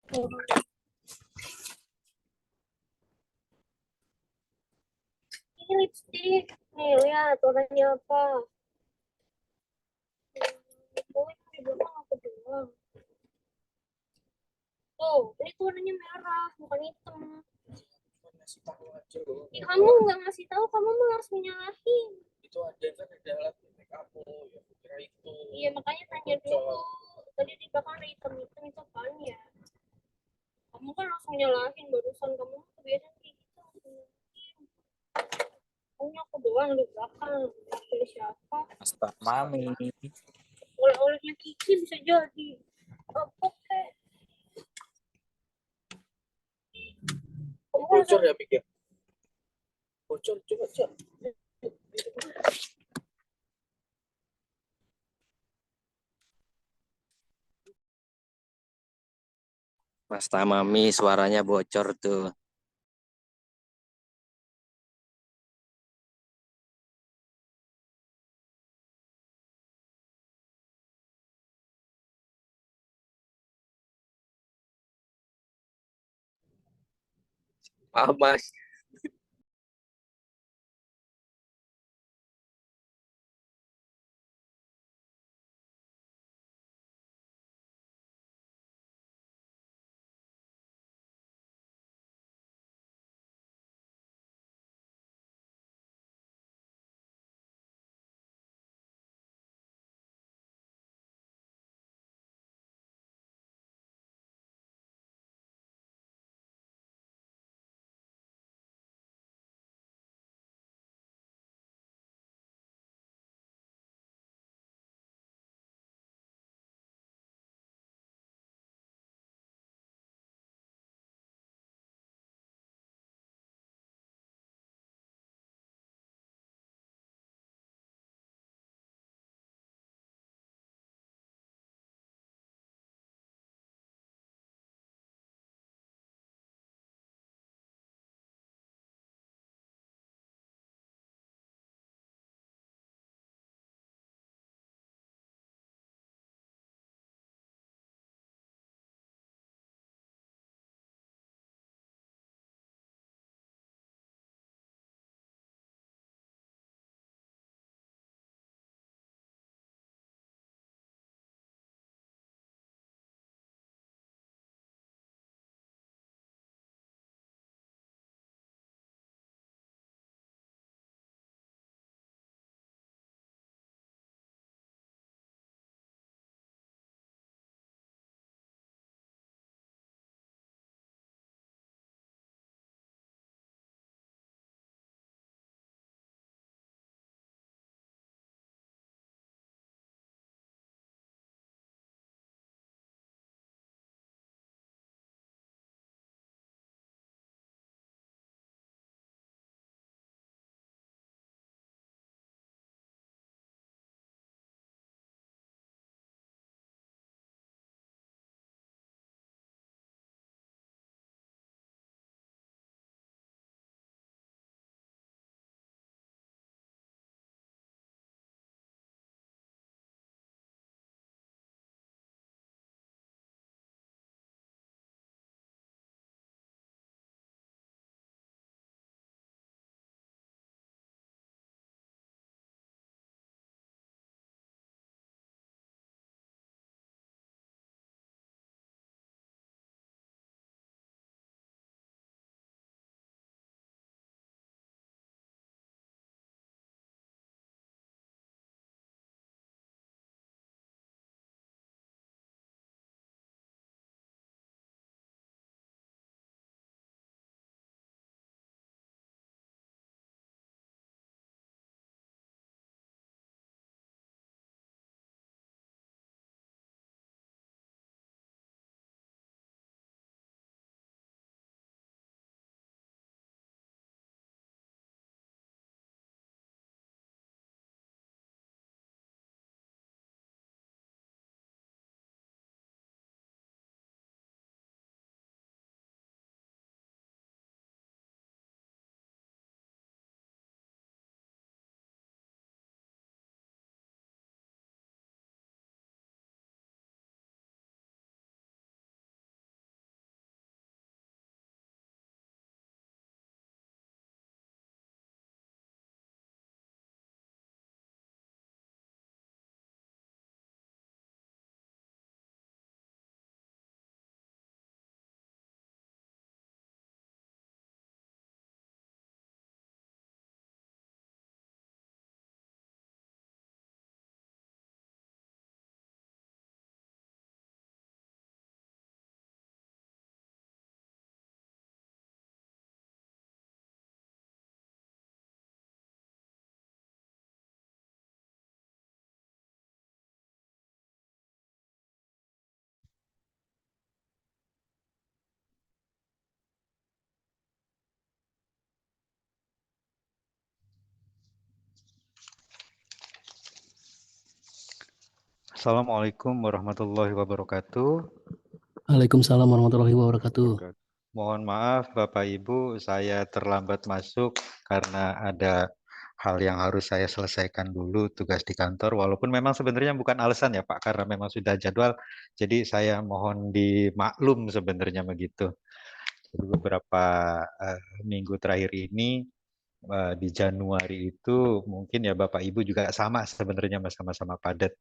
Ini lipstick. Nih, lihat warnanya apa. Oh, ini di belakang aku doang. Tuh, ini tuh warnanya merah, bukan hitam. Ngasih tahu aja loh. Kamu nggak ngasih tahu, kamu mau langsung nyalahin. Itu ada kan, ada alat make up ya, kira itu. Iya, makanya tanya dulu. Tadi di belakang ada hitam-hitam itu apaan ya? Kamu kan langsung nyalahin barusan, kamu kebiasaan kayak gitu. Kamu aku doang di belakang. Dari siapa? Pasta Mami. Oleh-olehnya Kiki bisa jadi. Oke. Bocor ya pikir. Bocor coba cek. Pasta Mami suaranya bocor tuh. Ah, Mas. Assalamualaikum warahmatullahi wabarakatuh. Waalaikumsalam warahmatullahi wabarakatuh. Mohon maaf Bapak Ibu, saya terlambat masuk karena ada hal yang harus saya selesaikan dulu, tugas di kantor. Walaupun memang sebenarnya bukan alasan ya Pak, karena memang sudah jadwal. Jadi saya mohon dimaklum sebenarnya begitu. Jadi beberapa minggu terakhir ini di Januari itu mungkin ya Bapak Ibu juga sama sebenarnya sama-sama padat.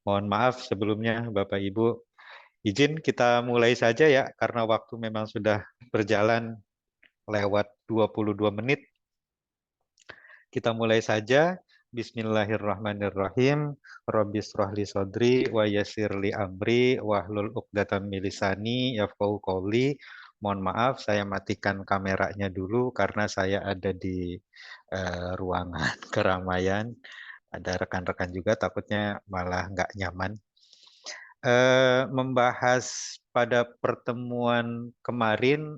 Mohon maaf sebelumnya Bapak Ibu. Izin kita mulai saja ya, karena waktu memang sudah berjalan lewat 22 menit. Kita mulai saja. Bismillahirrahmanirrahim. Rabbis rohli sodri wa yasirli amri wahlul uqdatam milisani yafqahu qawli. Mohon maaf, saya matikan kameranya dulu karena saya ada di ruangan keramaian. Ada rekan-rekan juga, takutnya malah nggak nyaman. Membahas pada pertemuan kemarin,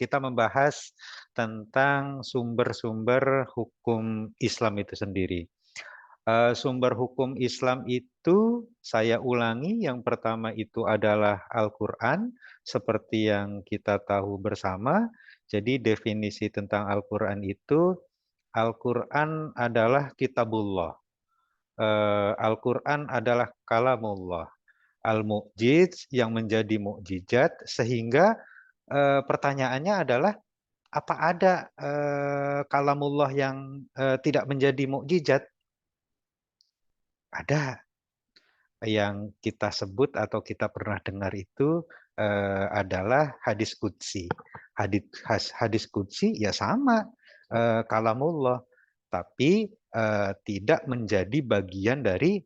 kita membahas tentang sumber-sumber hukum Islam itu sendiri. Sumber hukum Islam itu saya ulangi, yang pertama itu adalah Al-Quran, seperti yang kita tahu bersama. Jadi definisi tentang Al-Quran itu, Al-Quran adalah kitabullah. Al-Quran adalah kalamullah. Al-Mu'jiz yang menjadi mukjizat, sehingga pertanyaannya adalah apa ada kalamullah yang tidak menjadi mukjizat? Ada. Yang kita sebut atau kita pernah dengar itu adalah hadis qudsi. Hadis qudsi ya sama kalamullah, tapi tidak menjadi bagian dari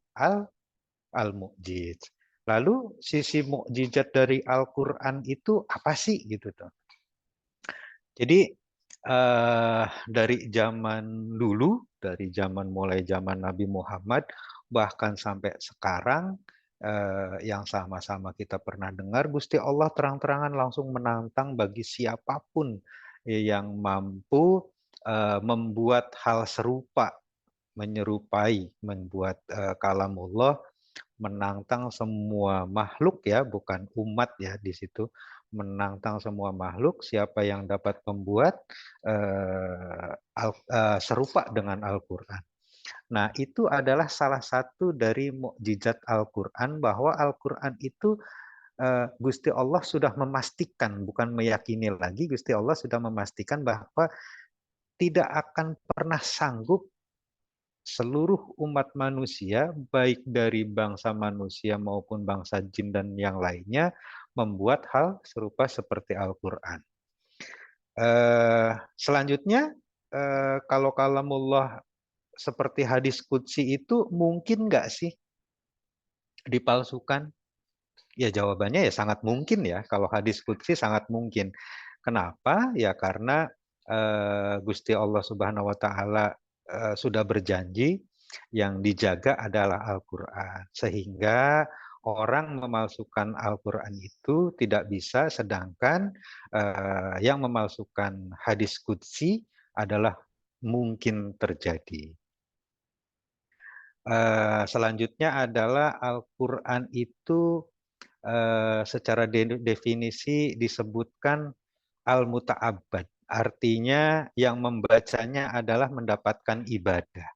al-mu'jiz. Lalu sisi mukjizat dari Al-Quran itu apa sih gitu tuh? Jadi dari zaman dulu, dari zaman mulai zaman Nabi Muhammad, bahkan sampai sekarang yang sama-sama kita pernah dengar, Gusti Allah terang-terangan langsung menantang bagi siapapun yang mampu membuat hal serupa, menyerupai, membuat kalamullah, menantang semua makhluk ya, bukan umat ya di situ, menantang semua makhluk, siapa yang dapat membuat serupa dengan Al-Quran. Nah, itu adalah salah satu dari mukjizat Al-Quran, bahwa Al-Quran itu Gusti Allah sudah memastikan, bukan meyakini lagi, Gusti Allah sudah memastikan bahwa tidak akan pernah sanggup seluruh umat manusia, baik dari bangsa manusia maupun bangsa jin dan yang lainnya, membuat hal serupa seperti Al-Quran. Selanjutnya, kalau kalamullah seperti hadis qudsi itu mungkin nggak sih dipalsukan? Ya jawabannya ya sangat mungkin ya, kalau hadis qudsi sangat mungkin. Kenapa? Ya karena Gusti Allah Subhanahu wa taala sudah berjanji yang dijaga adalah Al-Quran. Sehingga orang memalsukan Al-Quran itu tidak bisa, sedangkan yang memalsukan hadis qudsi adalah mungkin terjadi. Selanjutnya adalah Al-Quran itu secara definisi disebutkan al-muta'abbad. Artinya yang membacanya adalah mendapatkan ibadah.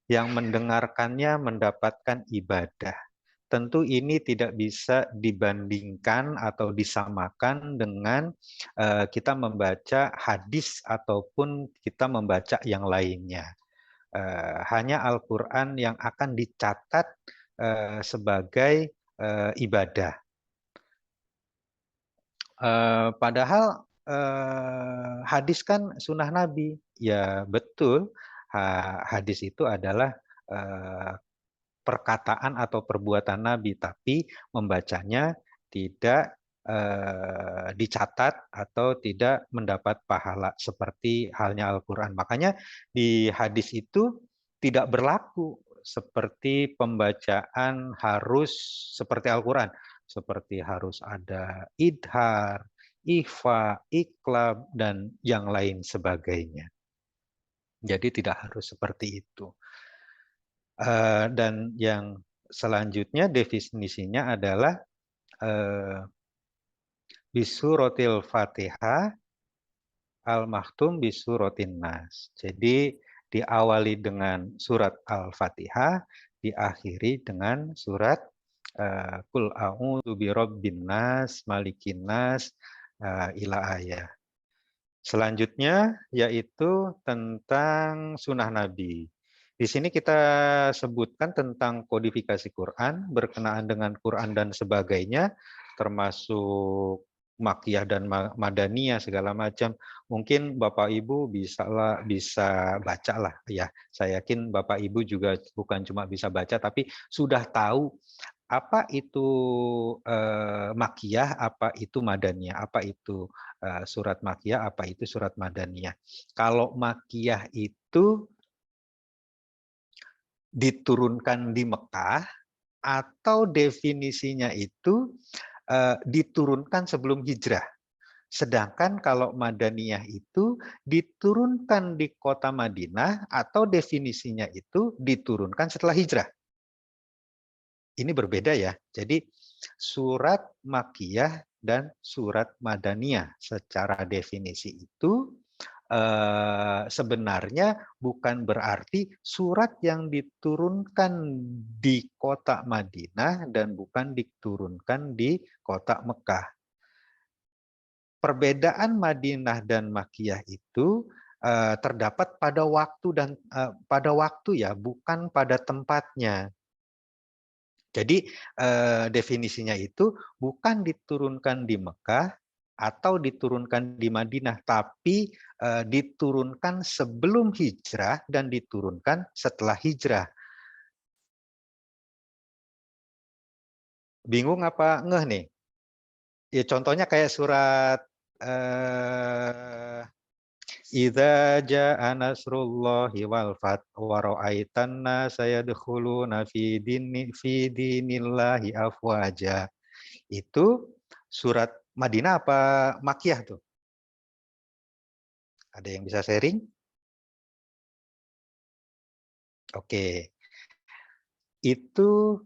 Yang mendengarkannya mendapatkan ibadah. Tentu ini tidak bisa dibandingkan atau disamakan dengan kita membaca hadis ataupun kita membaca yang lainnya. Hanya Al-Quran yang akan dicatat sebagai ibadah. Padahal hadis kan sunnah Nabi. Ya betul, hadis itu adalah perkataan atau perbuatan Nabi, tapi membacanya tidak dicatat atau tidak mendapat pahala seperti halnya Al-Quran. Makanya di hadis itu tidak berlaku seperti pembacaan harus seperti Al-Quran. Seperti harus ada idhar, ikhfa, iqlab, dan yang lain sebagainya. Jadi tidak harus seperti itu. Dan yang Selanjutnya definisinya adalah bisuratil Fatihah al-makhtum bisuratin nas. Jadi diawali dengan surat Al-Fatihah, diakhiri dengan surat Qul a'udzu birabbin nas, malikin nas, ila ayah. Selanjutnya yaitu tentang sunnah Nabi. Di sini kita sebutkan tentang kodifikasi Quran, berkenaan dengan Quran dan sebagainya, termasuk Makkiyah dan Madaniyah segala macam. Mungkin Bapak Ibu bisa baca lah ya. Saya yakin Bapak Ibu juga bukan cuma bisa baca, tapi sudah tahu apa itu Makkiyah, apa itu Madaniyah, apa itu surat Makkiyah, apa itu surat Madaniyah. Kalau Makkiyah itu diturunkan di Mekah, atau definisinya itu diturunkan sebelum hijrah. Sedangkan kalau Madaniyah itu diturunkan di kota Madinah, atau definisinya itu diturunkan setelah hijrah. Ini berbeda ya. Jadi surat Makkiyah dan surat Madaniyah secara definisi itu sebenarnya bukan berarti surat yang diturunkan di kota Madinah dan bukan diturunkan di kota Mekah. Perbedaan Madinah dan Makkiyah itu terdapat pada waktu ya, bukan pada tempatnya. Jadi definisinya itu bukan diturunkan di Mekah atau diturunkan di Madinah, tapi diturunkan sebelum hijrah dan diturunkan setelah hijrah. Bingung apa ngeh nih? Ya contohnya kayak surat Idza jaa nasrullahi wal fath wa ra'aitan nasa yadkhuluna fi dinillahi afwaja. Itu surat Madinah apa Makkiyah tuh? Ada yang bisa sharing? Oke. Itu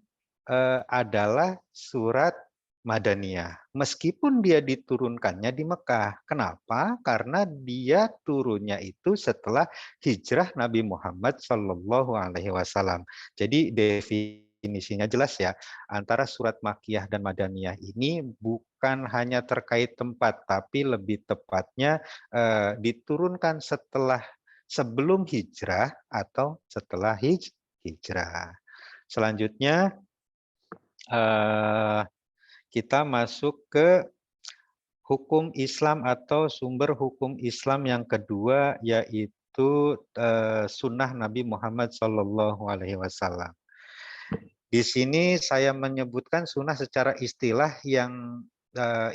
adalah surat Madaniyah. Meskipun dia diturunkannya di Mekah. Kenapa? Karena dia turunnya itu setelah hijrah Nabi Muhammad SAW. Jadi definisinya jelas ya. Antara surat Makkiyah dan Madaniyah ini bukan hanya terkait tempat, tapi lebih tepatnya diturunkan sebelum hijrah atau setelah hijrah. Selanjutnya kita masuk ke hukum Islam atau sumber hukum Islam yang kedua, yaitu sunnah Nabi Muhammad SAW. Di sini saya menyebutkan sunnah secara istilah yang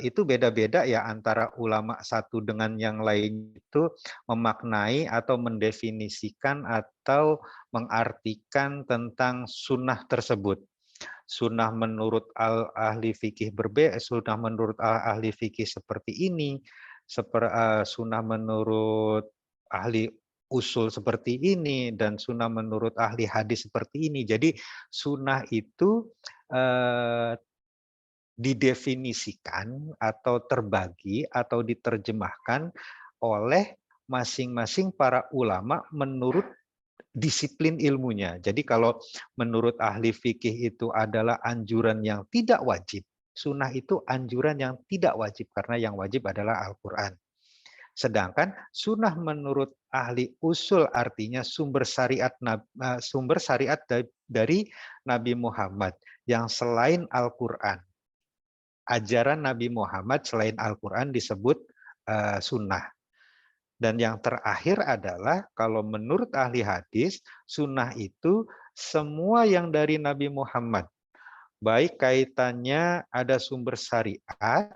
itu beda-beda ya antara ulama satu dengan yang lain, itu memaknai atau mendefinisikan atau mengartikan tentang sunnah tersebut. Sunnah menurut ahli fikih berbeda, sunnah menurut ahli fikih seperti ini, sunnah menurut ahli usul seperti ini, dan sunnah menurut ahli hadis seperti ini. Jadi sunnah itu didefinisikan atau terbagi atau diterjemahkan oleh masing-masing para ulama menurut disiplin ilmunya. Jadi kalau menurut ahli fikih itu adalah anjuran yang tidak wajib, sunnah itu anjuran yang tidak wajib karena yang wajib adalah Al-Quran. Sedangkan sunnah menurut ahli usul artinya sumber syariat dari Nabi Muhammad yang selain Al-Quran. Ajaran Nabi Muhammad selain Al-Quran disebut sunnah. Dan yang terakhir adalah kalau menurut ahli hadis, sunnah itu semua yang dari Nabi Muhammad. Baik kaitannya ada sumber syariat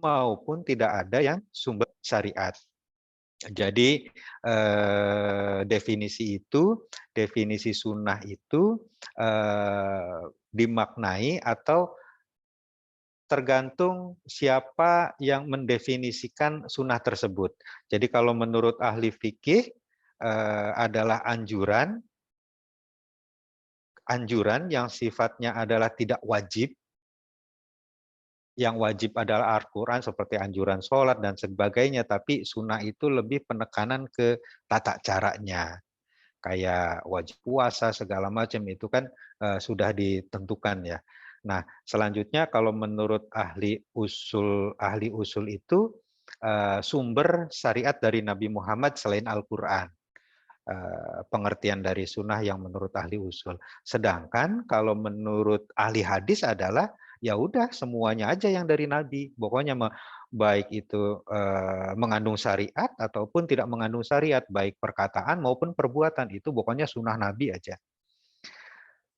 maupun tidak ada yang sumber syariat. Jadi definisi sunnah itu dimaknai atau tergantung siapa yang mendefinisikan sunnah tersebut. Jadi kalau menurut ahli fikih adalah anjuran, anjuran yang sifatnya adalah tidak wajib, yang wajib adalah Al-Quran seperti anjuran sholat dan sebagainya, tapi sunnah itu lebih penekanan ke tata caranya. Kayak wajib puasa segala macam itu kan sudah ditentukan ya. Nah, selanjutnya kalau menurut ahli usul itu sumber syariat dari Nabi Muhammad selain Al-Quran. Pengertian dari sunnah yang menurut ahli usul. Sedangkan kalau menurut ahli hadis adalah ya udah semuanya aja yang dari Nabi. Pokoknya baik itu mengandung syariat ataupun tidak mengandung syariat, baik perkataan maupun perbuatan, itu pokoknya sunnah Nabi aja.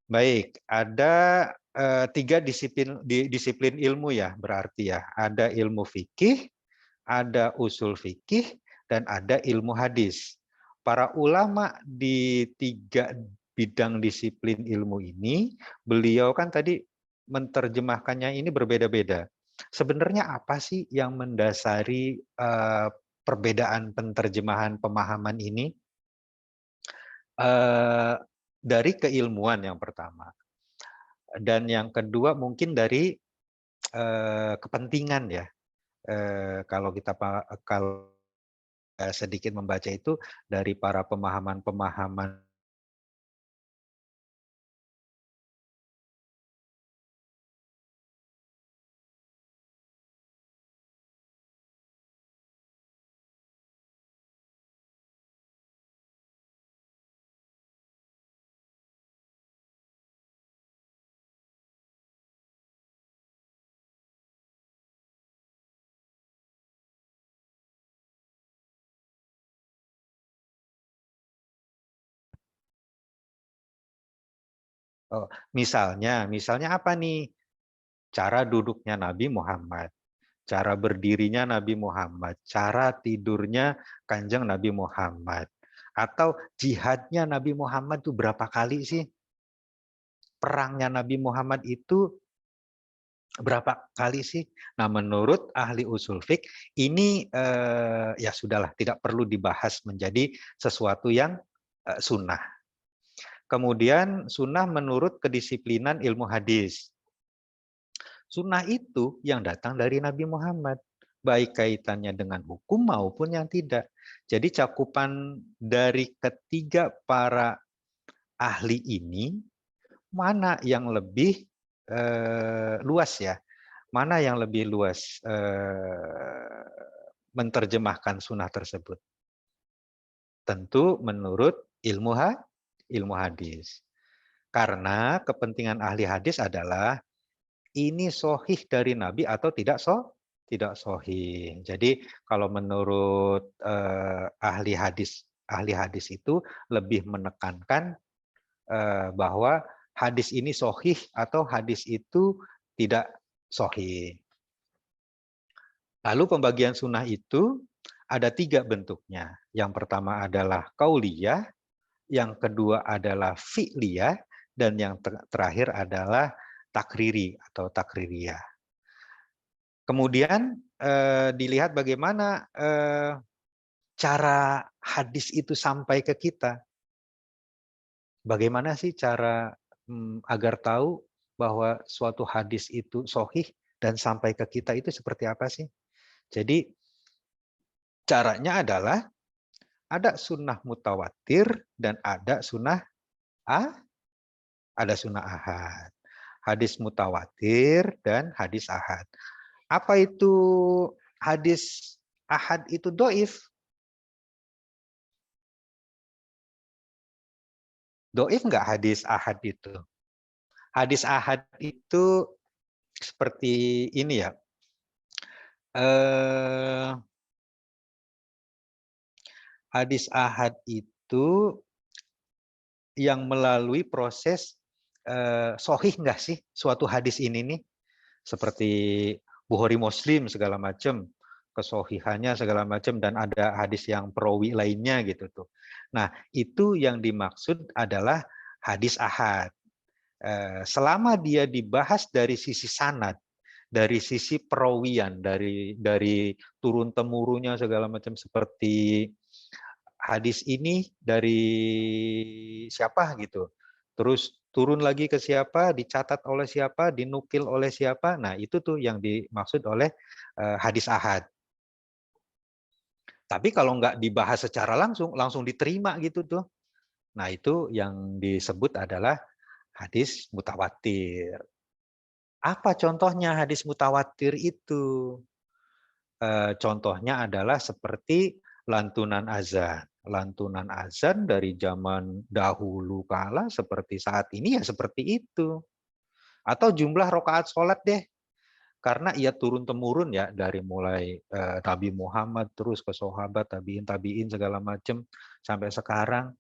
Baik, ada 3 disiplin ilmu ya, berarti ya. Ada ilmu fikih, ada usul fikih, dan ada ilmu hadis. Para ulama di 3 bidang disiplin ilmu ini, beliau kan tadi menerjemahkannya ini berbeda-beda. Sebenarnya apa sih yang mendasari perbedaan penerjemahan pemahaman ini? Dari keilmuan yang pertama. Dan yang kedua mungkin dari kepentingan ya. Kalau sedikit membaca itu dari para pemahaman-pemahaman misalnya apa nih? Cara duduknya Nabi Muhammad, cara berdirinya Nabi Muhammad, cara tidurnya Kanjeng Nabi Muhammad, atau jihadnya Nabi Muhammad itu berapa kali sih? Perangnya Nabi Muhammad itu berapa kali sih? Nah, menurut ahli usul fiqh ini ya sudahlah, tidak perlu dibahas menjadi sesuatu yang sunnah. Kemudian sunnah menurut kedisiplinan ilmu hadis. Sunnah itu yang datang dari Nabi Muhammad, baik kaitannya dengan hukum maupun yang tidak. Jadi cakupan dari ketiga para ahli ini, mana yang lebih luas ya? Mana yang lebih luas menerjemahkan sunnah tersebut? Tentu menurut ilmu hadis. Karena kepentingan ahli hadis adalah ini sohih dari Nabi atau tidak sohih. Jadi kalau menurut ahli hadis itu lebih menekankan bahwa hadis ini sohih atau hadis itu tidak sohih. Lalu pembagian sunnah itu ada 3 bentuknya. Yang pertama adalah qauliyah, yang kedua adalah fi'liyah, dan yang terakhir adalah takriri atau takririyah. Kemudian dilihat bagaimana cara hadis itu sampai ke kita. Bagaimana sih cara agar tahu bahwa suatu hadis itu sahih dan sampai ke kita itu seperti apa sih? Jadi caranya adalah ada sunnah mutawatir dan ada sunnah ahad. Hadis mutawatir dan hadis ahad. Apa itu hadis ahad itu doif? Doif nggak hadis ahad itu? Hadis ahad itu seperti ini ya. Hadis ahad itu yang melalui proses sahih nggak sih suatu hadis ini nih? Seperti Bukhari Muslim segala macam, kesohihannya segala macam, dan ada hadis yang perawi lainnya gitu tuh. Nah, itu yang dimaksud adalah hadis ahad. Selama dia dibahas dari sisi sanad, dari sisi perawian, dari turun temurunnya segala macam, seperti hadis ini dari siapa gitu. Terus turun lagi ke siapa, dicatat oleh siapa, dinukil oleh siapa. Nah, itu tuh yang dimaksud oleh hadis ahad. Tapi kalau nggak dibahas secara langsung diterima gitu tuh. Nah, itu yang disebut adalah hadis mutawatir. Apa contohnya hadis mutawatir itu? Contohnya adalah seperti lantunan azan. Lantunan azan dari zaman dahulu kala seperti saat ini ya seperti itu. Atau jumlah rakaat sholat deh. Karena ia turun-temurun ya dari mulai Nabi Muhammad terus ke sahabat, tabiin segala macam sampai sekarang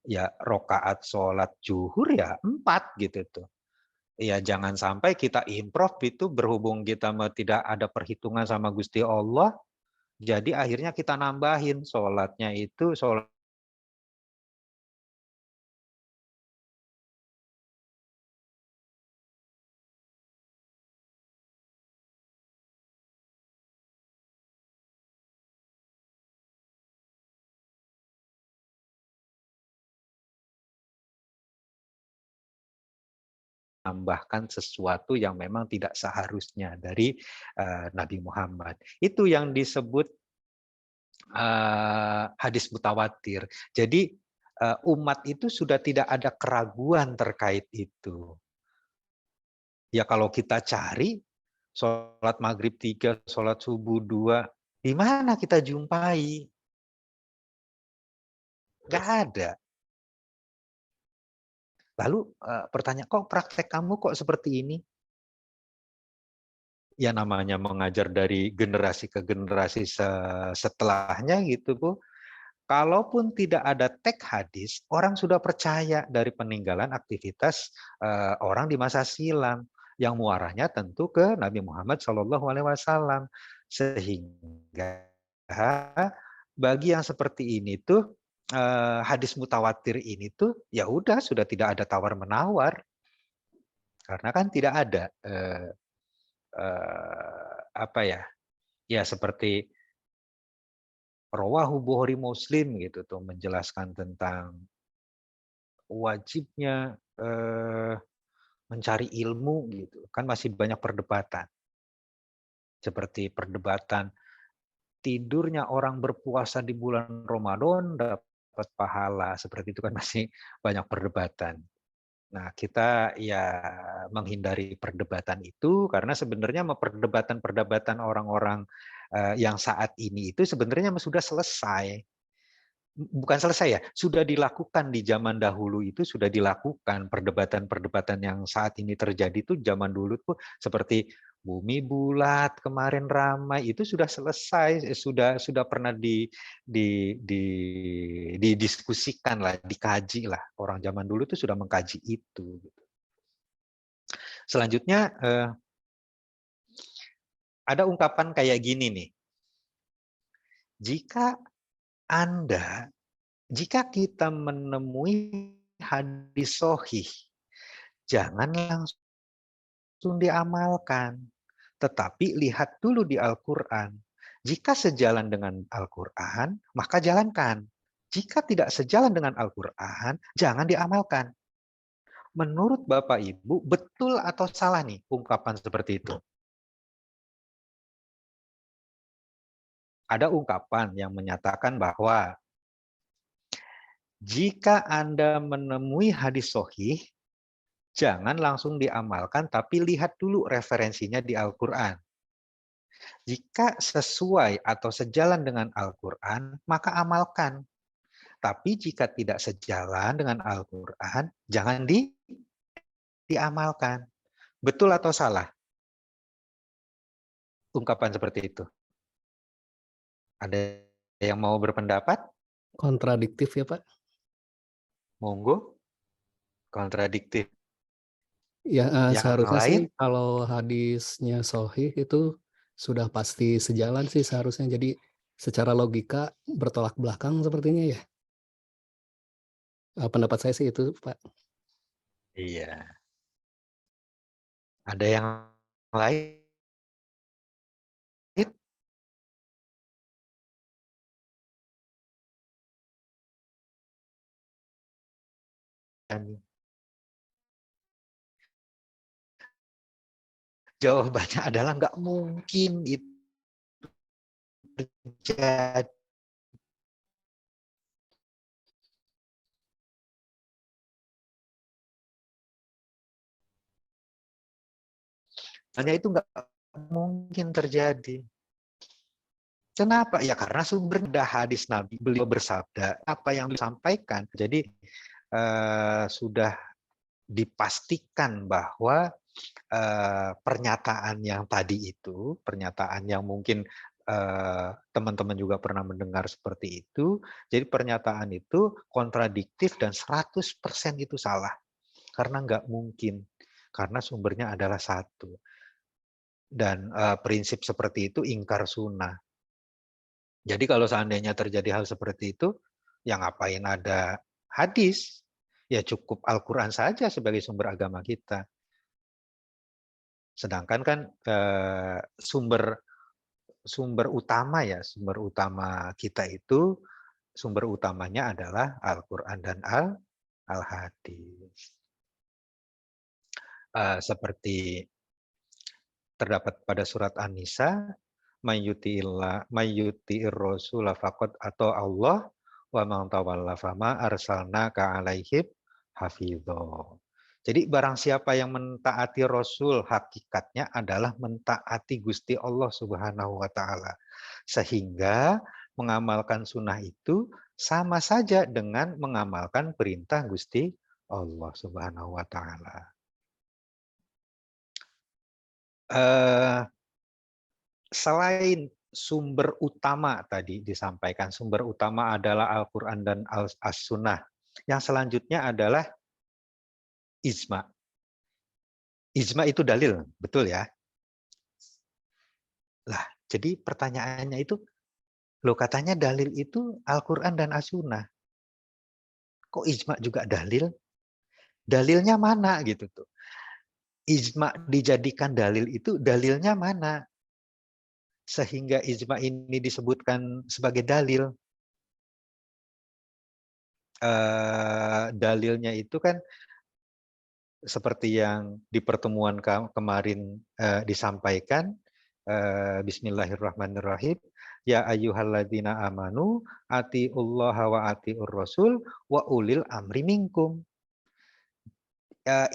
ya rakaat sholat zuhur ya 4 gitu tuh. Ya jangan sampai kita improv itu berhubung kita tidak ada perhitungan sama Gusti Allah, jadi akhirnya kita nambahin sholatnya itu sholat tambahkan sesuatu yang memang tidak seharusnya dari Nabi Muhammad. Itu yang disebut hadis mutawatir. Jadi umat itu sudah tidak ada keraguan terkait itu. Ya kalau kita cari sholat maghrib 3, sholat subuh 2, di mana kita jumpai? Nggak ada. Lalu pertanyaan, kok praktek kamu kok seperti ini? Ya namanya mengajar dari generasi ke generasi setelahnya gitu Bu. Kalaupun tidak ada teks hadis, orang sudah percaya dari peninggalan aktivitas orang di masa silam yang muaranya tentu ke Nabi Muhammad SAW. Sehingga bagi yang seperti ini tuh hadis mutawatir ini tuh ya udah sudah tidak ada tawar menawar karena kan tidak ada apa ya ya seperti Rawahu Bukhari Muslim gitu tuh menjelaskan tentang wajibnya mencari ilmu gitu kan masih banyak perdebatan seperti perdebatan tidurnya orang berpuasa di bulan Ramadan dapat pahala seperti itu kan masih banyak perdebatan. Nah, kita ya menghindari perdebatan itu karena sebenarnya perdebatan-perdebatan orang-orang yang saat ini itu sebenarnya sudah selesai. Bukan selesai ya, sudah dilakukan di zaman dahulu itu sudah dilakukan perdebatan-perdebatan yang saat ini terjadi itu zaman dulu tuh seperti bumi bulat kemarin ramai itu sudah selesai, sudah pernah didiskusikan lah, dikaji lah. Orang zaman dulu tuh sudah mengkaji itu. Selanjutnya ada ungkapan kayak gini nih. Jika kita menemui hadis sahih, jangan langsung diamalkan, tetapi lihat dulu di Al-Quran. Jika sejalan dengan Al-Quran, maka jalankan. Jika tidak sejalan dengan Al-Quran, jangan diamalkan. Menurut Bapak Ibu, betul atau salah nih ungkapan seperti itu? Ada ungkapan yang menyatakan bahwa jika Anda menemui hadis sahih, jangan langsung diamalkan, tapi lihat dulu referensinya di Al-Quran. Jika sesuai atau sejalan dengan Al-Quran, maka amalkan. Tapi jika tidak sejalan dengan Al-Quran, jangan diamalkan. Betul atau salah? Ungkapan seperti itu. Ada yang mau berpendapat? Kontradiktif ya Pak? Monggo. Kontradiktif. Ya Yang seharusnya lain? sih kalau hadisnya sahih itu sudah pasti sejalan sih seharusnya. Jadi secara logika bertolak belakang sepertinya ya. Pendapat saya sih itu Pak. Iya. Ada yang lain? Jawabannya adalah nggak mungkin itu terjadi. Hanya itu nggak mungkin terjadi. Kenapa? Ya karena sumber dari hadis Nabi. Beliau bersabda, apa yang disampaikan. Jadi sudah dipastikan bahwa pernyataan yang tadi itu, pernyataan yang mungkin teman-teman juga pernah mendengar seperti itu, jadi pernyataan itu kontradiktif dan 100% itu salah. Karena nggak mungkin, karena sumbernya adalah satu. Dan prinsip seperti itu ingkar sunnah. Jadi kalau seandainya terjadi hal seperti itu, ya ngapain ada hadis? Ya cukup Al-Quran saja sebagai sumber agama kita. Sedangkan kan sumber utama ya, sumber utama kita itu, sumber utamanya adalah Al-Quran dan Al-Hadis. Seperti terdapat pada surat An-Nisa, mayyuti'ir rasula faqad atau Allah wa man tawalla fama arsalnaka 'alaihim hafidho. Jadi barang siapa yang mentaati Rasul, hakikatnya adalah mentaati Gusti Allah Subhanahu wa taala. Sehingga mengamalkan sunnah itu sama saja dengan mengamalkan perintah Gusti Allah Subhanahu wa taala. Selain sumber utama tadi disampaikan, sumber utama adalah Al-Quran dan As-Sunnah. Yang selanjutnya adalah ijma. Ijma itu dalil, betul ya? Lah, jadi pertanyaannya itu, loh katanya dalil itu Al-Quran dan As-Sunnah. Kok ijma juga dalil? Dalilnya mana gitu tuh? Ijma dijadikan dalil itu dalilnya mana? Sehingga ijma ini disebutkan sebagai dalil. Dalilnya itu kan seperti yang di pertemuan kemarin disampaikan, Bismillahirrahmanirrahim, ya ayyuhalladzina amanu atiullaha wa atiur rasul wa ulil amri minkum.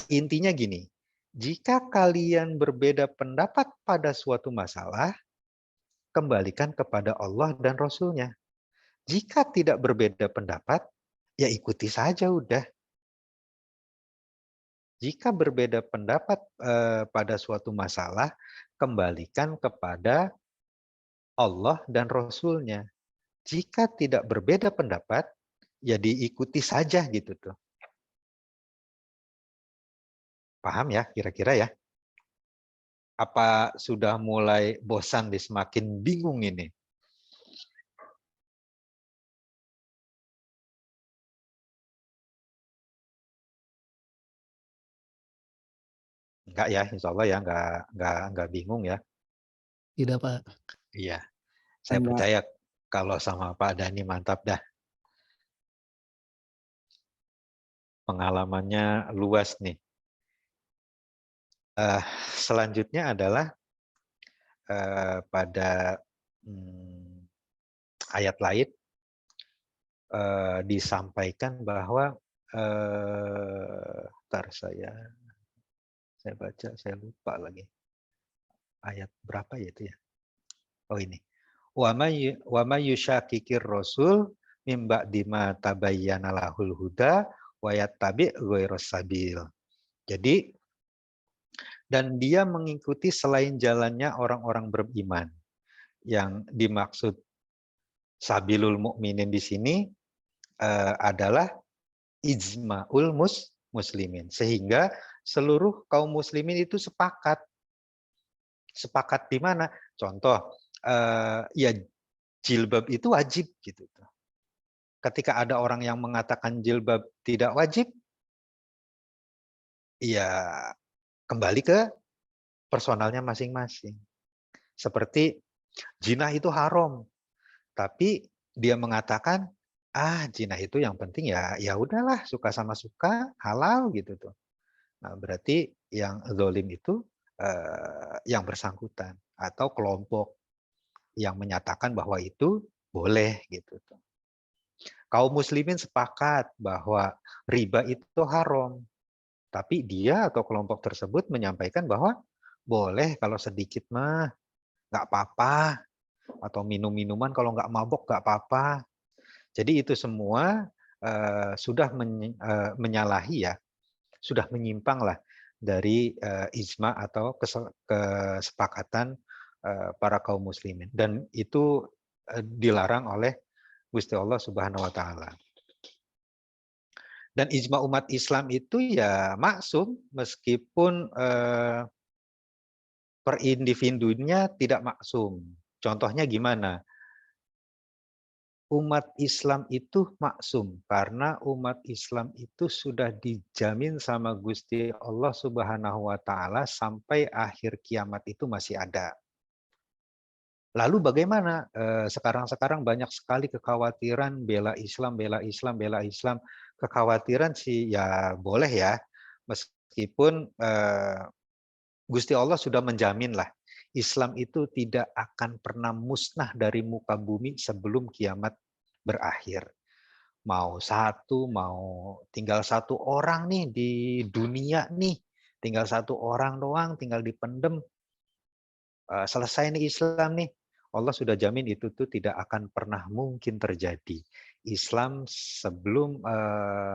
Intinya gini, jika kalian berbeda pendapat pada suatu masalah, kembalikan kepada Allah dan Rasul-Nya. Jika tidak berbeda pendapat, ya ikuti saja udah. Jika berbeda pendapat pada suatu masalah, kembalikan kepada Allah dan Rasul-Nya. Jika tidak berbeda pendapat, ya diikuti saja gitu tuh. Paham ya kira-kira ya? Apa sudah mulai bosan, semakin bingung ini? Enggak ya, insya Allah ya, enggak bingung ya. Tidak, Pak. Iya, saya Enggak. percaya kalau sama Pak Dhani mantap dah. Pengalamannya luas nih. Selanjutnya adalah pada ayat lain disampaikan bahwa ntar saya baca, saya lupa lagi ayat berapa ya itu ya. Oh ini, wa may yushakikir rasul mim ba'di ma tabayyana lahul huda wa yattabi' ghairas sabil. Jadi, dan dia mengikuti selain jalannya orang-orang beriman. Yang dimaksud sabilul mukminin di sini adalah ijma'ul muslimin. Sehingga seluruh kaum muslimin itu sepakat. Sepakat di mana? Contoh, ya jilbab itu wajib gitu. Ketika ada orang yang mengatakan jilbab tidak wajib, ya kembali ke personalnya masing-masing. Seperti zina itu haram, tapi dia mengatakan zina itu yang penting ya udahlah, suka sama suka halal gitu tuh. Nah, berarti yang zalim itu yang bersangkutan atau kelompok yang menyatakan bahwa itu boleh gitu. Kaum muslimin sepakat bahwa riba itu haram, tapi dia atau kelompok tersebut menyampaikan bahwa boleh kalau sedikit mah, nggak apa-apa, atau minum-minuman kalau nggak mabok nggak apa-apa. Jadi itu semua sudah menyalahi ya, sudah menyimpang lah dari ijma atau kesepakatan para kaum muslimin, dan itu dilarang oleh Gusti Allah Subhanahu wa taala. Dan ijma umat Islam itu ya maksum meskipun per individunya tidak maksum. Contohnya gimana? Umat Islam itu maksum karena umat Islam itu sudah dijamin sama Gusti Allah Subhanahu wa taala sampai akhir kiamat itu masih ada. Lalu bagaimana? Sekarang banyak sekali kekhawatiran bela Islam, bela Islam, bela Islam. Kekhawatiran sih ya boleh ya, meskipun Gusti Allah sudah menjamin lah Islam itu tidak akan pernah musnah dari muka bumi sebelum kiamat berakhir. Mau satu, mau tinggal satu orang nih di dunia nih, tinggal satu orang doang, tinggal dipendem, selesai nih Islam nih. Allah sudah jamin itu tuh tidak akan pernah mungkin terjadi. Islam sebelum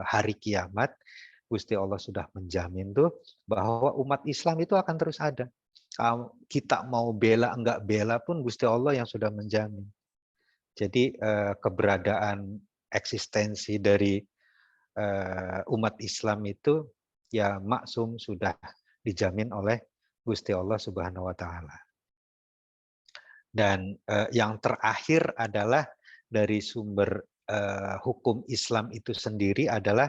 hari kiamat, Gusti Allah sudah menjamin tuh bahwa umat Islam itu akan terus ada. Kita mau bela enggak bela pun Gusti Allah yang sudah menjamin. Jadi keberadaan eksistensi dari umat Islam itu ya maksum sudah dijamin oleh Gusti Allah Subhanahu wa taala. Dan yang terakhir adalah dari sumber hukum Islam itu sendiri adalah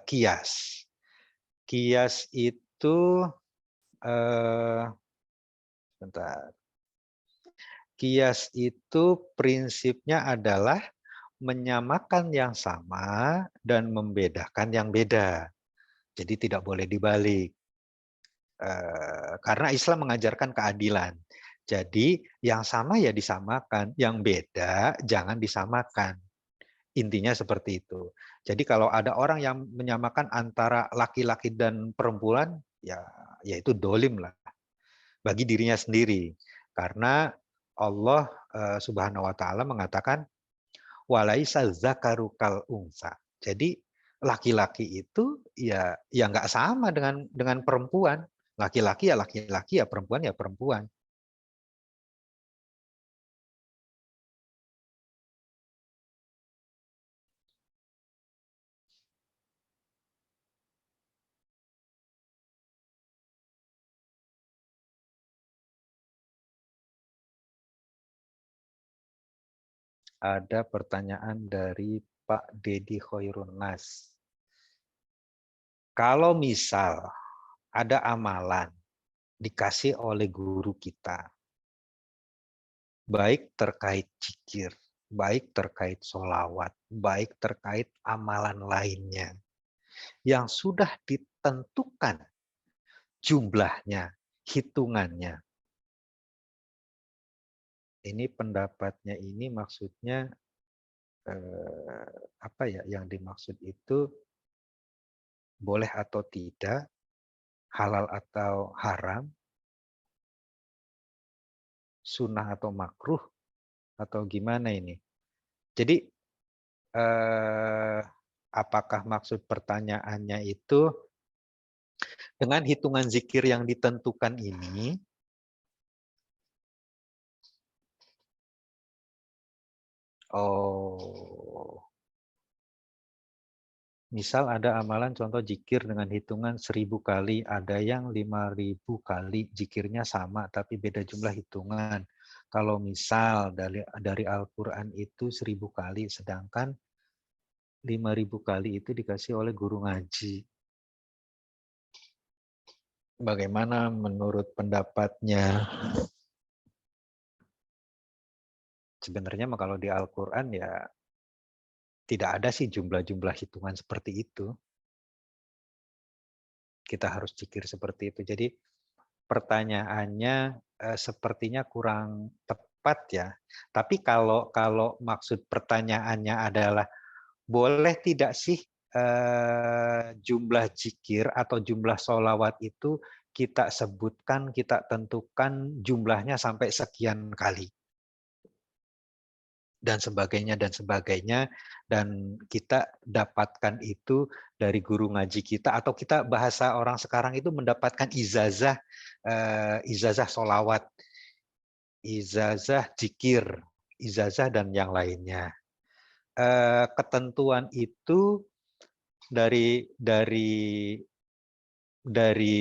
qiyas. Qiyas itu bentar. Qiyas itu prinsipnya adalah menyamakan yang sama dan membedakan yang beda. Jadi tidak boleh dibalik. Karena Islam mengajarkan keadilan. Jadi yang sama ya disamakan, yang beda jangan disamakan. Intinya seperti itu. Jadi kalau ada orang yang menyamakan antara laki-laki dan perempuan, ya itu dolim lah bagi dirinya sendiri. Karena Allah Subhanahu wa taala mengatakan walaisa dzakaru kal unsa. Jadi laki-laki itu ya nggak sama dengan perempuan. Laki-laki ya perempuan ya perempuan. Ada pertanyaan dari Pak Dedi Khairun Nas. Kalau misal ada amalan dikasih oleh guru kita, baik terkait zikir, baik terkait sholawat, baik terkait amalan lainnya, yang sudah ditentukan jumlahnya, hitungannya. Ini pendapatnya ini maksudnya apa ya yang dimaksud itu boleh atau tidak, halal atau haram, sunnah atau makruh, atau gimana ini? Jadi apakah maksud pertanyaannya itu dengan hitungan zikir yang ditentukan ini, misal ada amalan contoh zikir dengan hitungan 1000 kali, ada yang 5000 kali zikirnya sama tapi beda jumlah hitungan. Kalau misal dari Al-Qur'an itu 1000 kali, sedangkan 5000 kali itu dikasih oleh guru ngaji. Bagaimana menurut pendapatnya? Sebenarnya kalau di Al-Qur'an ya tidak ada sih jumlah-jumlah hitungan seperti itu. Kita harus zikir seperti itu. Jadi pertanyaannya sepertinya kurang tepat ya. Tapi kalau maksud pertanyaannya adalah boleh tidak sih jumlah zikir atau jumlah sholawat itu kita sebutkan, kita tentukan jumlahnya sampai sekian kali. Dan sebagainya, dan kita dapatkan itu dari guru ngaji kita, atau kita bahasa orang sekarang itu mendapatkan ijazah sholawat, ijazah zikir, ijazah dan yang lainnya. Ketentuan itu dari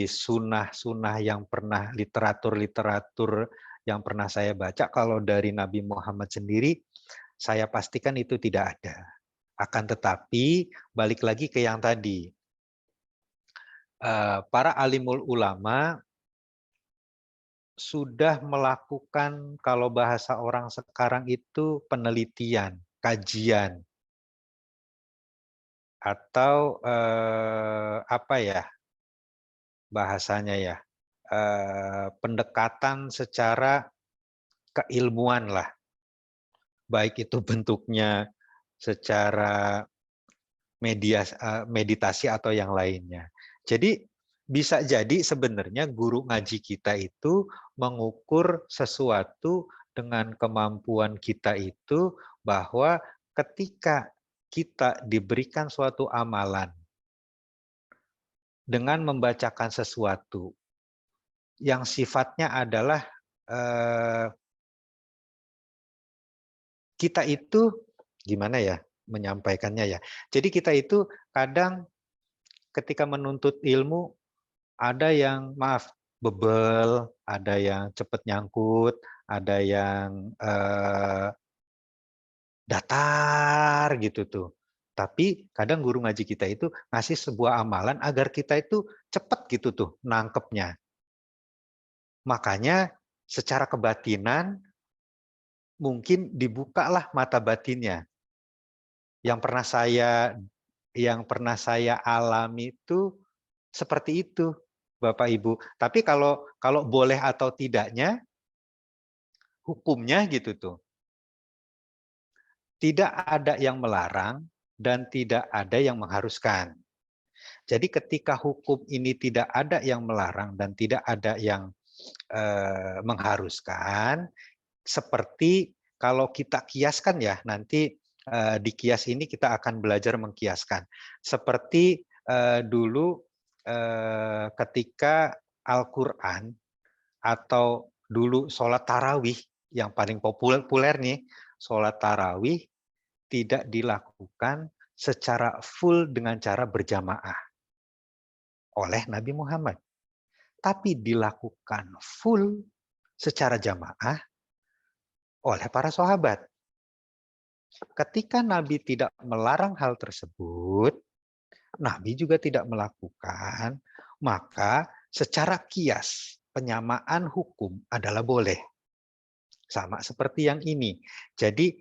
sunnah yang pernah literatur yang pernah saya baca, kalau dari Nabi Muhammad sendiri saya pastikan itu tidak ada. Akan tetapi balik lagi ke yang tadi, para alimul ulama sudah melakukan, kalau bahasa orang sekarang itu penelitian, kajian, atau apa ya bahasanya ya, pendekatan secara keilmuan lah, baik itu bentuknya secara meditasi atau yang lainnya. Jadi bisa jadi sebenarnya guru ngaji kita itu mengukur sesuatu dengan kemampuan kita itu, bahwa ketika kita diberikan suatu amalan dengan membacakan sesuatu yang sifatnya adalah kita itu gimana ya menyampaikannya ya. Jadi kita itu kadang ketika menuntut ilmu ada yang bebel, ada yang cepat nyangkut, ada yang datar gitu tuh. Tapi kadang guru ngaji kita itu ngasih sebuah amalan agar kita itu cepat gitu tuh nangkepnya. Makanya secara kebatinan mungkin dibukalah mata batinnya. Yang pernah saya alami itu seperti itu, Bapak Ibu. Tapi kalau boleh atau tidaknya, hukumnya gitu tuh. Tidak ada yang melarang dan tidak ada yang mengharuskan. Jadi ketika hukum ini tidak ada yang melarang dan tidak ada yang mengharuskan, seperti kalau kita kiaskan ya, nanti di kias ini kita akan belajar mengkiaskan. Seperti dulu ketika Al-Quran atau dulu sholat tarawih, yang paling populer nih, sholat tarawih tidak dilakukan secara full dengan cara berjamaah oleh Nabi Muhammad, tapi dilakukan full secara jamaah oleh para sahabat. Ketika Nabi tidak melarang hal tersebut, Nabi juga tidak melakukan, maka secara kias penyamaan hukum adalah boleh. Sama seperti yang ini. Jadi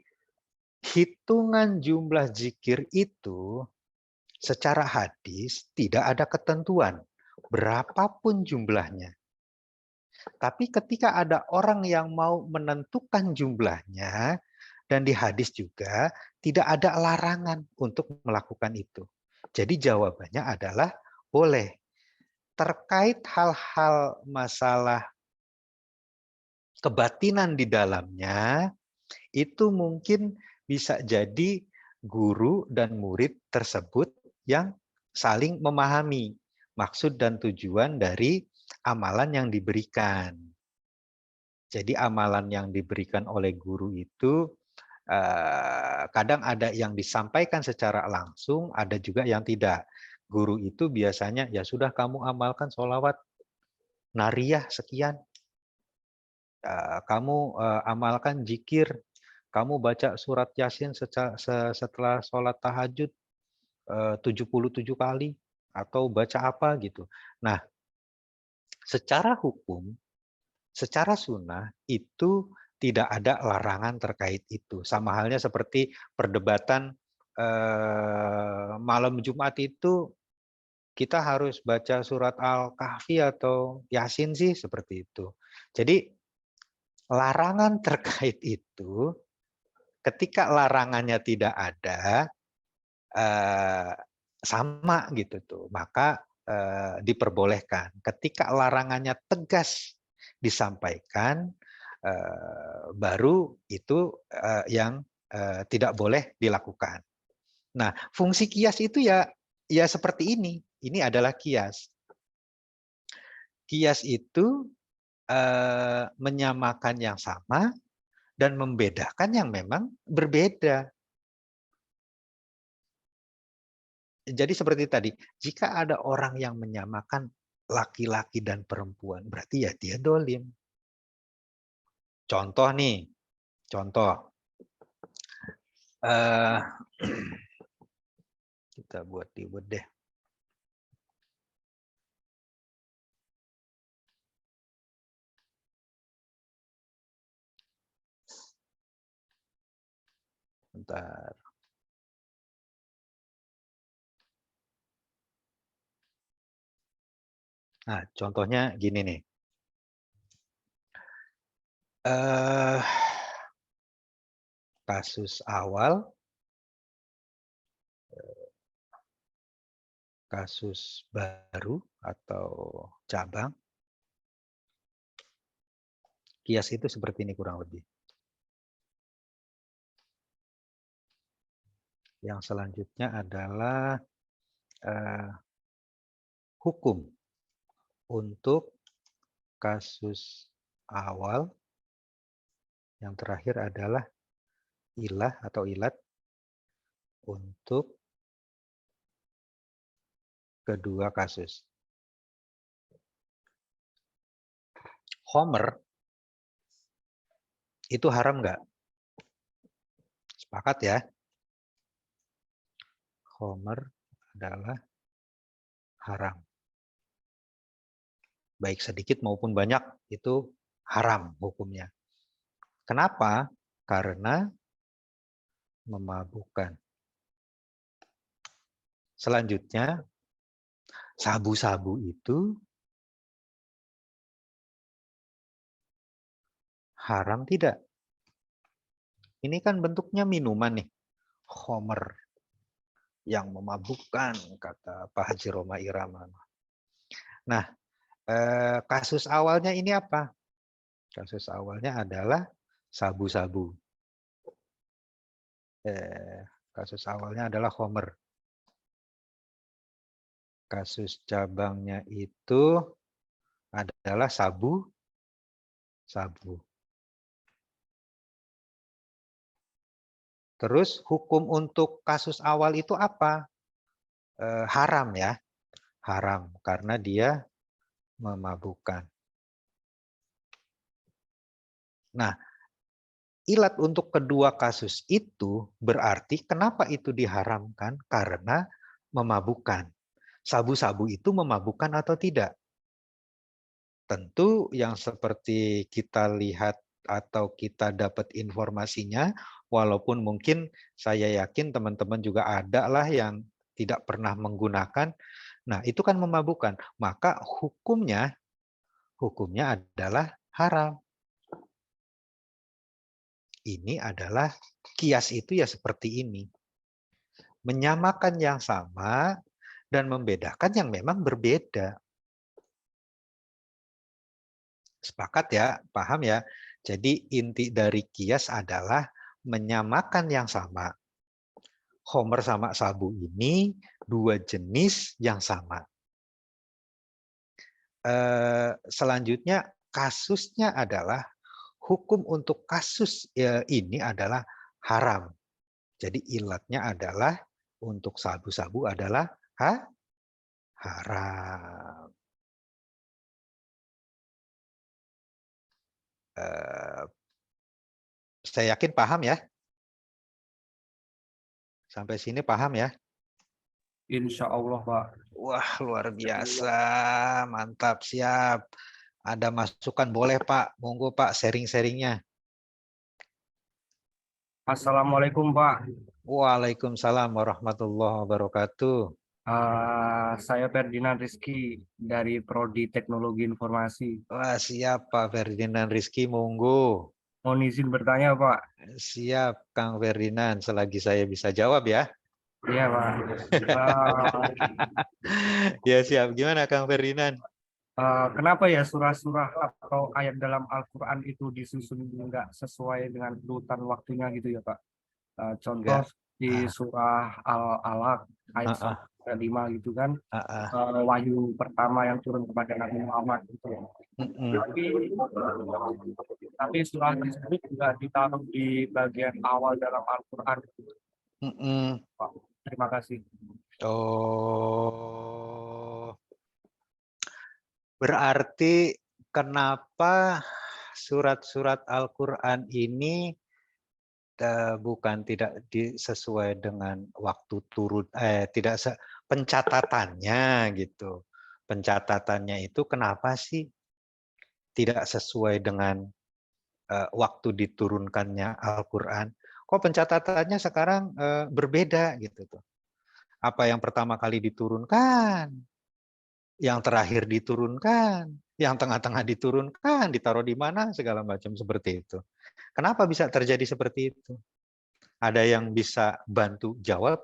hitungan jumlah zikir itu secara hadis tidak ada ketentuan berapapun jumlahnya. Tapi ketika ada orang yang mau menentukan jumlahnya, dan di hadis juga tidak ada larangan untuk melakukan itu. Jadi jawabannya adalah boleh. Terkait hal-hal masalah kebatinan di dalamnya, itu mungkin bisa jadi guru dan murid tersebut yang saling memahami maksud dan tujuan dari amalan yang diberikan. Jadi amalan yang diberikan oleh guru itu kadang ada yang disampaikan secara langsung, ada juga yang tidak. Guru itu biasanya, ya sudah kamu amalkan sholawat nariyah sekian. Kamu amalkan zikir, kamu baca surat Yasin setelah sholat tahajud 77 kali, atau baca apa gitu. Nah, secara hukum, secara sunnah itu tidak ada larangan terkait itu. Sama halnya seperti perdebatan malam Jumat itu kita harus baca surat Al-Kahfi atau Yasin sih seperti itu. Jadi larangan terkait itu, ketika larangannya tidak ada, sama gitu tuh, maka diperbolehkan. Ketika larangannya tegas disampaikan, baru itu yang tidak boleh dilakukan. Nah, fungsi kias itu ya seperti ini. Ini adalah kias. Kias itu menyamakan yang sama dan membedakan yang memang berbeda. Jadi seperti tadi, jika ada orang yang menyamakan laki-laki dan perempuan, berarti ya dia dolim. Contoh nih, contoh. Kita buat di Word deh. Bentar. Nah, contohnya gini nih. Kasus awal, kasus baru atau cabang, kias itu seperti ini kurang lebih. Yang selanjutnya adalah hukum untuk kasus awal. Yang terakhir adalah ilah atau ilat untuk kedua kasus. Homer itu haram nggak? Sepakat ya? Homer adalah haram. Baik sedikit maupun banyak itu haram hukumnya. Kenapa? Karena memabukkan. Selanjutnya, sabu-sabu itu haram tidak? Ini kan bentuknya minuman nih. Homer yang memabukkan, kata Pak Haji Roma Irama. Nah, kasus awalnya ini apa? Kasus awalnya adalah sabu-sabu. Kasus awalnya adalah Homer. Kasus cabangnya itu adalah sabu-sabu. Terus hukum untuk kasus awal itu apa? Haram ya. Haram karena dia memabukkan. Nah, ilat untuk kedua kasus itu berarti kenapa itu diharamkan? Karena memabukkan. Sabu-sabu itu memabukkan atau tidak? Tentu yang seperti kita lihat atau kita dapat informasinya, walaupun mungkin saya yakin teman-teman juga ada lah yang tidak pernah menggunakan. Nah, itu kan memabukkan. Maka hukumnya adalah haram. Ini adalah kias itu ya seperti ini. Menyamakan yang sama dan membedakan yang memang berbeda. Sepakat ya, paham ya? Jadi inti dari kias adalah menyamakan yang sama. Homer sama sabu ini dua jenis yang sama. Selanjutnya kasusnya adalah hukum untuk kasus ini adalah haram. Jadi ilatnya adalah untuk sabu-sabu adalah haram. Saya yakin paham ya. Sampai sini paham ya? Insya Allah, Pak. Wah, luar biasa. Mantap, siap. Ada masukan boleh Pak. Monggo Pak sharing-sharingnya. Assalamualaikum, Pak. Waalaikumsalam warahmatullahi wabarakatuh. Saya Ferdinand Rizky dari Prodi Teknologi Informasi. Wah, siap Pak Ferdinand Rizky, monggo. Mohon izin bertanya, Pak. Siap Kang Ferdinand, selagi saya bisa jawab ya. Iya, Pak. Ya siap. Gimana Kang Ferdinand? Kenapa ya surah-surah atau ayat dalam Al-Quran itu disusun nggak sesuai dengan urutan waktunya gitu ya, Pak? Contoh Enggak. di surah Al-Alaq ayat Ah, 5 gitu kan, ah. wahyu pertama yang turun kepada Nabi Muhammad gitu. Mm-mm. Tapi surah tersebut juga ditaruh di bagian awal dalam Al-Quran. Mm-mm. Pak, terima kasih. Oh, berarti kenapa surat-surat Al-Quran ini bukan tidak sesuai dengan waktu turun, tidak pencatatannya gitu. Pencatatannya itu kenapa sih tidak sesuai dengan waktu diturunkannya Al-Quran? Kok pencatatannya sekarang berbeda gitu tuh? Apa yang pertama kali diturunkan, yang terakhir diturunkan, yang tengah-tengah diturunkan, ditaruh di mana, segala macam seperti itu. Kenapa bisa terjadi seperti itu? Ada yang bisa bantu jawab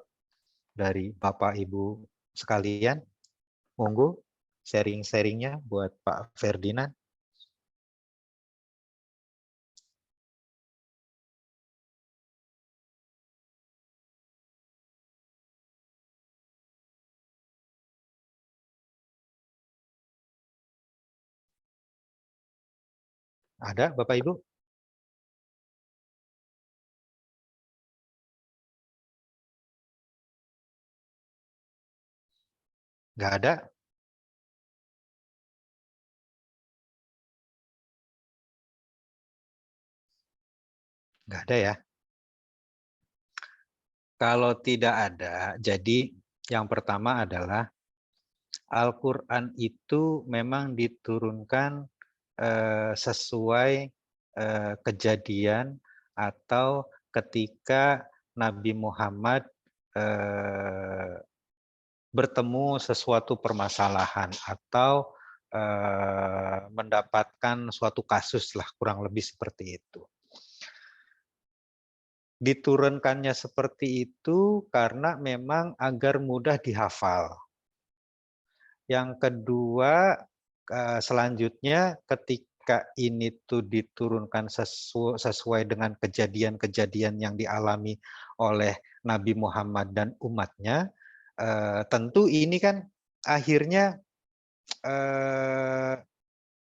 dari Bapak Ibu sekalian? Monggo sharing-sharingnya buat Pak Ferdinand. Ada Bapak Ibu? Nggak ada? Nggak ada ya? Kalau tidak ada, jadi yang pertama adalah Al-Quran itu memang diturunkan sesuai kejadian atau ketika Nabi Muhammad bertemu sesuatu permasalahan atau mendapatkan suatu kasus lah, kurang lebih seperti itu. Diturunkannya seperti itu karena memang agar mudah dihafal. Yang kedua, selanjutnya ketika ini tuh diturunkan sesuai dengan kejadian-kejadian yang dialami oleh Nabi Muhammad dan umatnya, tentu ini kan akhirnya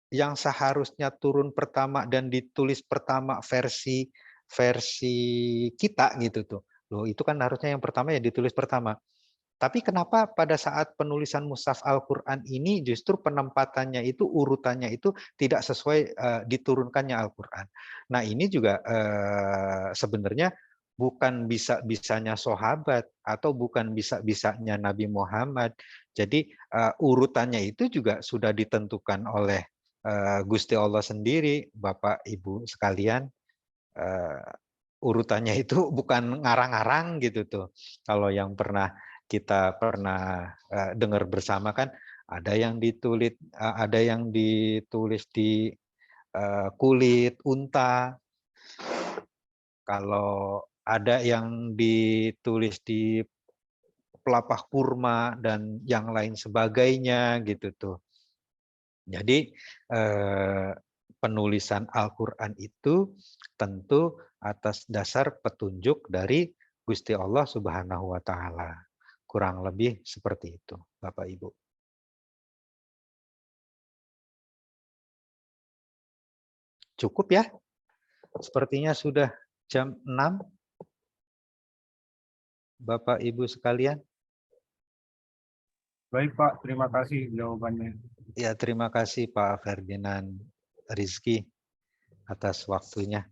yang seharusnya turun pertama dan ditulis pertama versi kita gitu tuh. Loh, itu kan harusnya yang pertama ya ditulis pertama. Tapi kenapa pada saat penulisan mushaf Al-Qur'an ini justru penempatannya itu, urutannya itu tidak sesuai diturunkannya Al-Qur'an. Nah, ini juga sebenarnya bukan bisa-bisanya sahabat atau bukan bisa-bisanya Nabi Muhammad. Jadi urutannya itu juga sudah ditentukan oleh Gusti Allah sendiri, Bapak Ibu sekalian. Urutannya itu bukan ngarang-ngarang gitu tuh. Kalau yang kita pernah dengar bersama kan ada yang ditulis di kulit unta. Kalau ada yang ditulis di pelepah kurma dan yang lain sebagainya gitu tuh. Jadi penulisan Al-Qur'an itu tentu atas dasar petunjuk dari Gusti Allah Subhanahu wa taala. Kurang lebih seperti itu, Bapak Ibu. Cukup ya? Sepertinya sudah jam 6. Bapak Ibu sekalian. Baik, Pak. Terima kasih jawabannya. Ya, terima kasih Pak Ferdinand Rizky atas waktunya.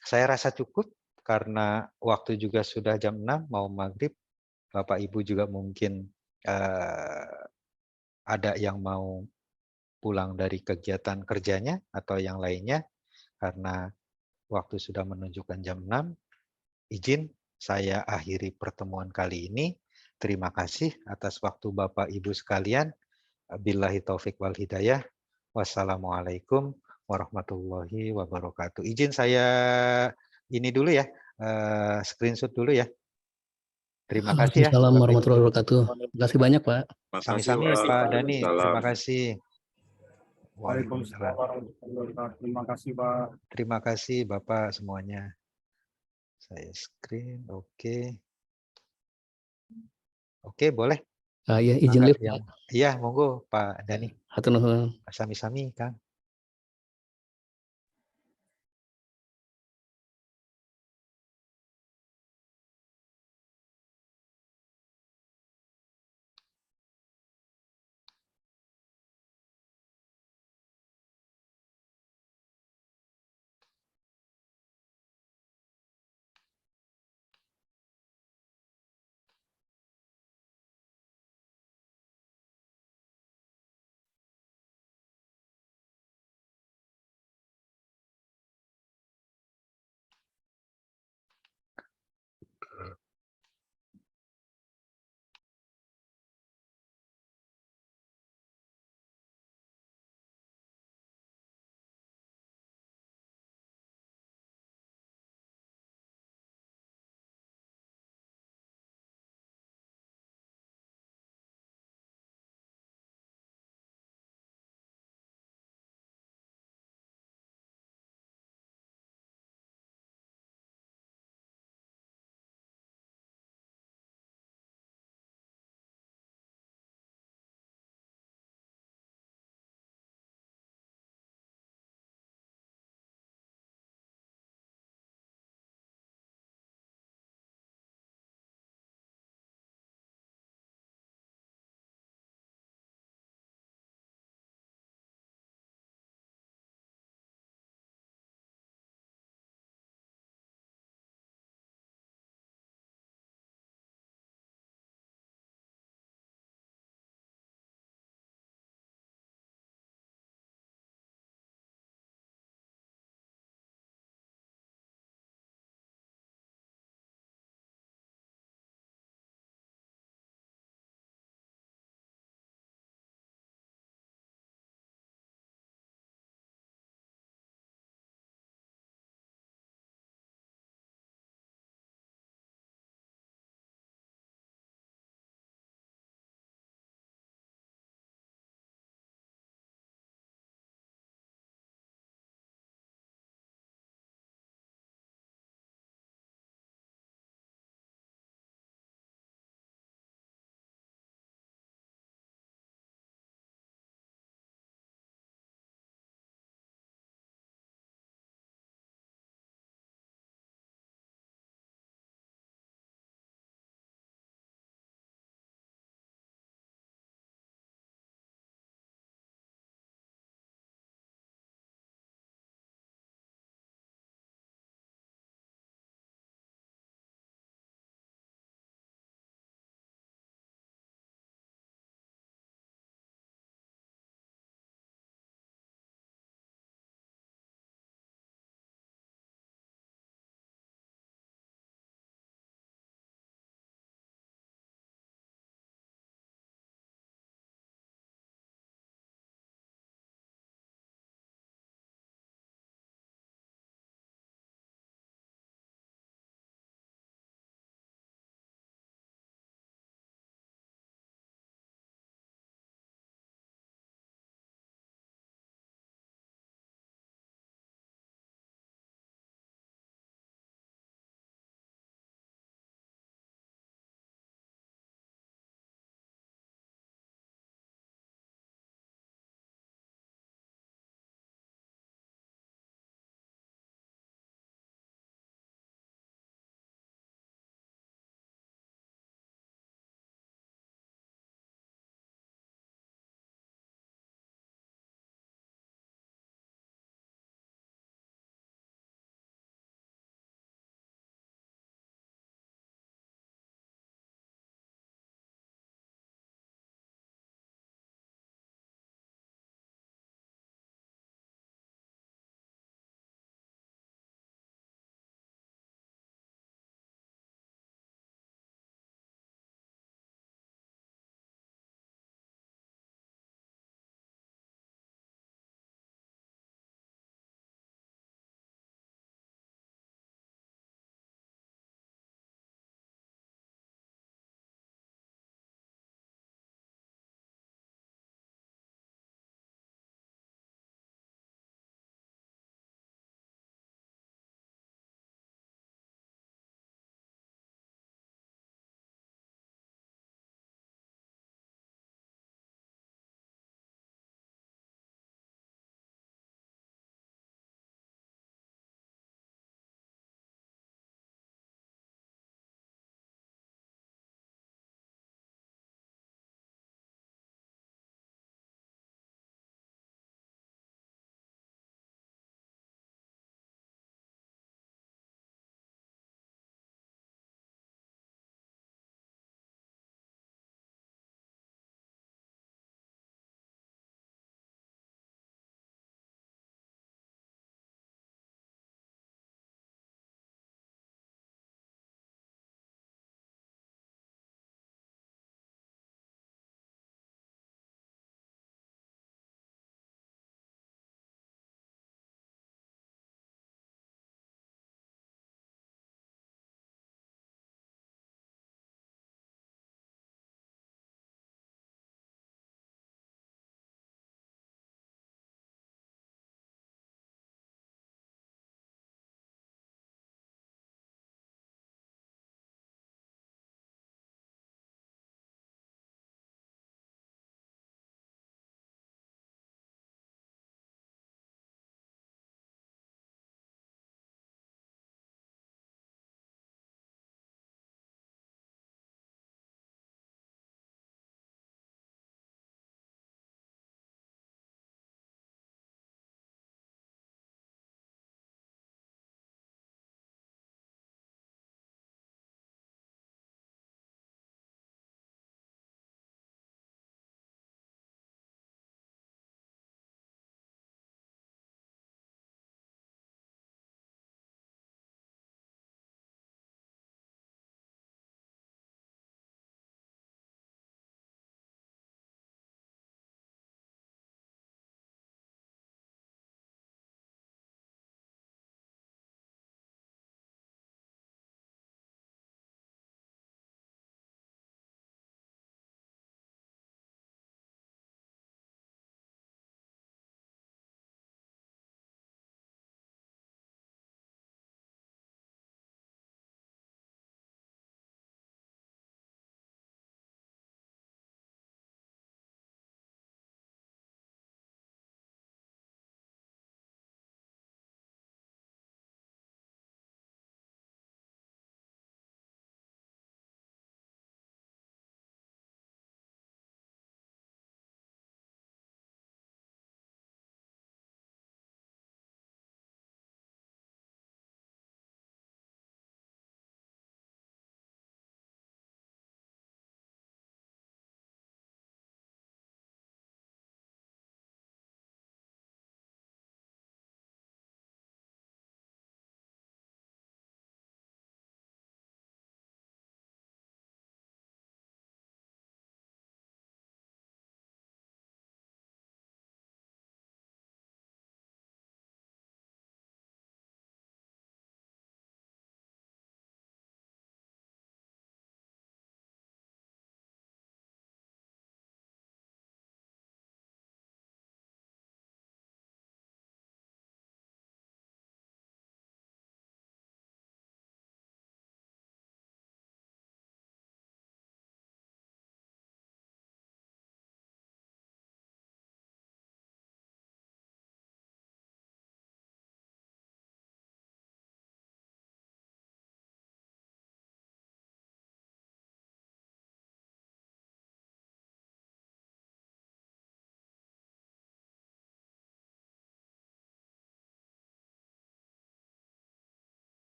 Saya rasa cukup karena waktu juga sudah jam 6 mau maghrib. Bapak Ibu juga mungkin ada yang mau pulang dari kegiatan kerjanya atau yang lainnya karena waktu sudah menunjukkan jam 6. Izin saya akhiri pertemuan kali ini. Terima kasih atas waktu Bapak Ibu sekalian. Billahi taufik wal hidayah. Wassalamualaikum warahmatullahi wabarakatuh. Izin saya ini dulu ya, screenshot dulu ya. Terima kasih ya. Waalaikumsalam Bapak Ibu. warahmatullahi wabarakatuh. Terima kasih banyak, Pak. Sami-sami Pak Dani. Terima kasih. Waalaikumsalam warahmatullahi wabarakatuh. Terima kasih, Pak. Terima kasih Bapak semuanya. Saya screen, oke. Oke, boleh. Ya, izin Mangga live, yang Pak. iya, monggo Pak Dani. Hatur nuhun. Sami-sami, Kang.